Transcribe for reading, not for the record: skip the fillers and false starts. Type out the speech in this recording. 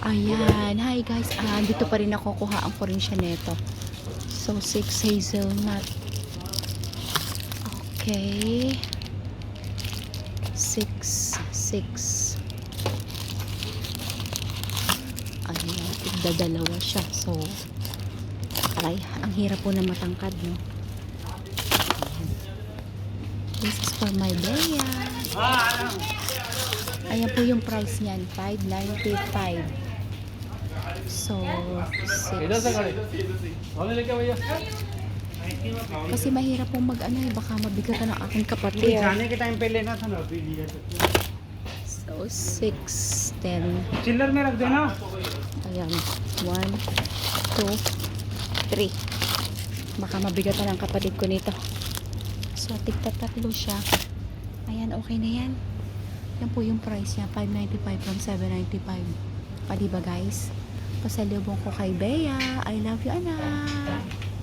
Ayan. Hi guys. Dito pa rin ako. Kuhaan ko rin siya neto. So, 6 hazelnut. Okay. 6. Ayan. Tigdadalawa siya. So, aray. Ang hirap po na matangkad, no? Ayan. This is for my Bea. Ayan po yung price niyan. $5.95. So, 6. Kasi mahirap pong mag-ano eh. Baka mabigatan ng aking kapatid. जाने के टाइम पे लेना था ना अभी लिया तो So, 6, 10. चिल्लर में रख देना Ayan. 1, 2, 3. Baka mabigatan ng kapatid ko nito. So, tigtatatlo siya. Ayan, okay na yan. Yan po yung price niya. $5.95 from $7.95. Diba guys? Pasalubong ko kay Bea. I love you, anak.